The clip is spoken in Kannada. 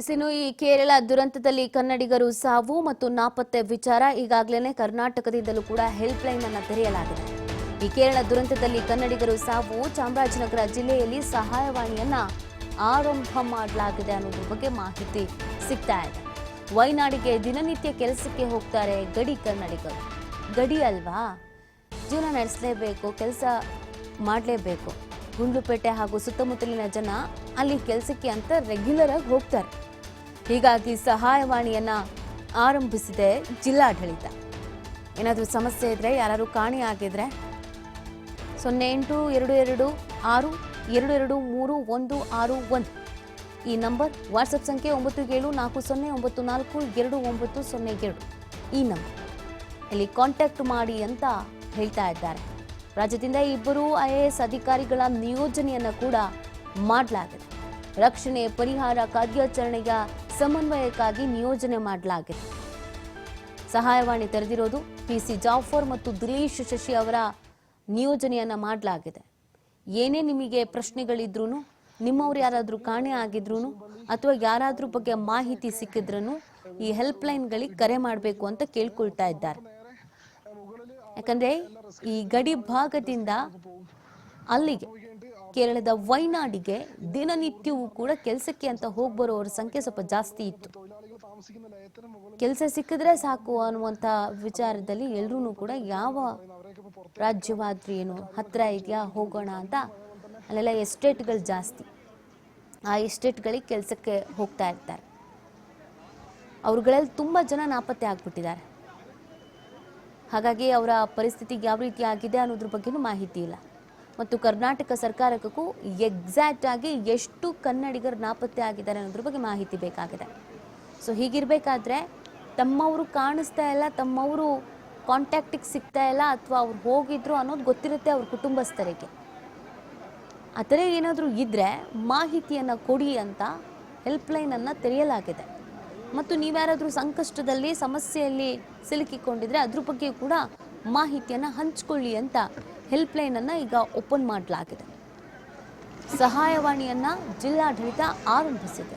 ಇನ್ನು ಈ ಕೇರಳ ದುರಂತದಲ್ಲಿ ಕನ್ನಡಿಗರು ಸಾವು ಮತ್ತು ನಾಪತ್ತೆ ವಿಚಾರ ಈಗಾಗಲೇ ಕರ್ನಾಟಕದಿಂದಲೂ ಕೂಡ ಹೆಲ್ಪ್ ಲೈನ್ ಅನ್ನು ತೆರೆಯಲಾಗಿದೆ. ಈ ಕೇರಳ ದುರಂತದಲ್ಲಿ ಕನ್ನಡಿಗರು ಸಾವು ಚಾಮರಾಜನಗರ ಜಿಲ್ಲೆಯಲ್ಲಿ ಸಹಾಯವಾಣಿಯನ್ನ ಆರಂಭ ಮಾಡಲಾಗಿದೆ ಅನ್ನೋದ್ರ ಬಗ್ಗೆ ಮಾಹಿತಿ ಸಿಗ್ತಾ ಇದೆ. ವೈನಾಡಿಗೆ ದಿನನಿತ್ಯ ಕೆಲಸಕ್ಕೆ ಹೋಗ್ತಾರೆ ಗಡಿ ಕನ್ನಡಿಗರು. ಗಡಿ ಅಲ್ವಾ, ಜೀವನ ನಡೆಸಲೇಬೇಕು, ಕೆಲಸ ಮಾಡಲೇಬೇಕು. ಗುಂಡ್ಲುಪೇಟೆ ಹಾಗೂ ಸುತ್ತಮುತ್ತಲಿನ ಜನ ಅಲ್ಲಿ ಕೆಲಸಕ್ಕೆ ಅಂತ ರೆಗ್ಯುಲರ್ ಆಗಿ ಹೋಗ್ತಾರೆ. ಹೀಗಾಗಿ ಸಹಾಯವಾಣಿಯನ್ನ ಆರಂಭಿಸಿದೆ ಜಿಲ್ಲಾಡಳಿತ. ಏನಾದರೂ ಸಮಸ್ಯೆ ಇದ್ರೆ, ಯಾರು ಕಾಣೆಯಾಗಿದ್ರೆ 082226223161 ಈ ನಂಬರ್. ವಾಟ್ಸಪ್ ಸಂಖ್ಯೆ 9740944292 ಈ ನಂಬರ್. ಇಲ್ಲಿ ಕಾಂಟ್ಯಾಕ್ಟ್ ಮಾಡಿ ಅಂತ ಹೇಳ್ತಾ ಇದ್ದಾರೆ. ರಾಜ್ಯದಿಂದ 2 IAS ಅಧಿಕಾರಿಗಳ ನಿಯೋಜನೆಯನ್ನ ಕೂಡ ಮಾಡಲಾಗಿದೆ. ರಕ್ಷಣೆ ಪರಿಹಾರ ಕಾರ್ಯಾಚರಣೆಯ ಸಮನ್ವಯಕ್ಕಾಗಿ ನಿಯೋಜನೆ ಮಾಡಲಾಗಿದೆ. ಸಹಾಯವಾಣಿ ತೆರೆದಿರೋದು PC ಜಾಫರ್ ಮತ್ತು ದಿಲೀಶ್ ಶಶಿ ಅವರ ನಿಯೋಜನೆಯನ್ನ ಮಾಡಲಾಗಿದೆ. ಏನೇ ನಿಮಗೆ ಪ್ರಶ್ನೆಗಳಿದ್ರೂ, ನಿಮ್ಮವ್ರು ಯಾರಾದರೂ ಕಾಣೆ ಆಗಿದ್ರು ಅಥವಾ ಯಾರಾದ್ರೂ ಬಗ್ಗೆ ಮಾಹಿತಿ ಸಿಕ್ಕಿದ್ರೂ ಈ ಹೆಲ್ಪ್ ಲೈನ್ಗಳಿಗೆ ಕರೆ ಮಾಡಬೇಕು ಅಂತ ಕೇಳ್ಕೊಳ್ತಾ ಇದ್ದಾರೆ. ಯಾಕಂದ್ರೆ ಈ ಗಡಿ ಭಾಗದಿಂದ ಅಲ್ಲಿಗೆ ಕೇರಳದ ವೈನಾಡಿಗೆ ದಿನನಿತ್ಯವೂ ಕೂಡ ಕೆಲಸಕ್ಕೆ ಅಂತ ಹೋಗ್ಬರೋರ ಸಂಖ್ಯೆ ಸ್ವಲ್ಪ ಜಾಸ್ತಿ ಇತ್ತು. ಕೆಲಸ ಸಿಕ್ಕಿದ್ರೆ ಸಾಕು ಅನ್ನುವಂಥ ವಿಚಾರದಲ್ಲಿ ಎಲ್ಲರೂ ಕೂಡ ಯಾವ ರಾಜ್ಯವಾದ್ರೂ ಏನು ಹತ್ರ ಇದೆಯಾ ಹೋಗೋಣ ಅಂತ ಅಲ್ಲೆಲ್ಲ ಎಸ್ಟೇಟ್ಗಳು ಜಾಸ್ತಿ. ಆ ಎಸ್ಟೇಟ್ಗಳಿಗೆ ಕೆಲಸಕ್ಕೆ ಹೋಗ್ತಾ ಇರ್ತಾರೆ. ಅವ್ರುಗಳಲ್ಲಿ ತುಂಬ ಜನ ನಾಪತ್ತೆ ಆಗ್ಬಿಟ್ಟಿದ್ದಾರೆ. ಹಾಗಾಗಿ ಅವರ ಪರಿಸ್ಥಿತಿಗೆ ಯಾವ ರೀತಿ ಆಗಿದೆ ಅನ್ನೋದ್ರ ಬಗ್ಗೆನೂ ಮಾಹಿತಿ ಇಲ್ಲ. ಮತ್ತು ಕರ್ನಾಟಕ ಸರ್ಕಾರಕ್ಕೂ ಎಕ್ಸಾಕ್ಟ್ ಆಗಿ ಎಷ್ಟು ಕನ್ನಡಿಗರು ನಾಪತ್ತೆ ಆಗಿದ್ದಾರೆ ಅನ್ನೋದ್ರ ಬಗ್ಗೆ ಮಾಹಿತಿ ಬೇಕಾಗಿದೆ. ಸೊ ಹೀಗಿರಬೇಕಾದ್ರೆ ತಮ್ಮವರು ಕಾಣಿಸ್ತಾ ಇಲ್ಲ, ತಮ್ಮವರು ಕಾಂಟ್ಯಾಕ್ಟಿಗೆ ಸಿಗ್ತಾ ಇಲ್ಲ, ಅಥವಾ ಅವ್ರು ಹೋಗಿದ್ರು ಅನ್ನೋದು ಗೊತ್ತಿರುತ್ತೆ ಅವ್ರ ಕುಟುಂಬಸ್ಥರಿಗೆ. ಆ ಥರ ಏನಾದರೂ ಇದ್ದರೆ ಮಾಹಿತಿಯನ್ನು ಕೊಡಿ ಅಂತ ಹೆಲ್ಪ್ಲೈನನ್ನು ತೆರೆಯಲಾಗಿದೆ. ಮತ್ತು ನೀವ್ಯಾರಾದರೂ ಸಂಕಷ್ಟದಲ್ಲಿ ಸಮಸ್ಯೆಯಲ್ಲಿ ಸಿಲುಕಿಕೊಂಡಿದ್ರೆ ಅದ್ರ ಬಗ್ಗೆ ಕೂಡ ಮಾಹಿತಿಯನ್ನು ಹಂಚಿಕೊಳ್ಳಿ ಅಂತ ಹೆಲ್ಪ್ಲೈನನ್ನು ಈಗ ಓಪನ್ ಮಾಡಲಾಗಿದೆ. ಸಹಾಯವಾಣಿಯನ್ನು ಜಿಲ್ಲಾಡಳಿತ ಆರಂಭಿಸಿದೆ.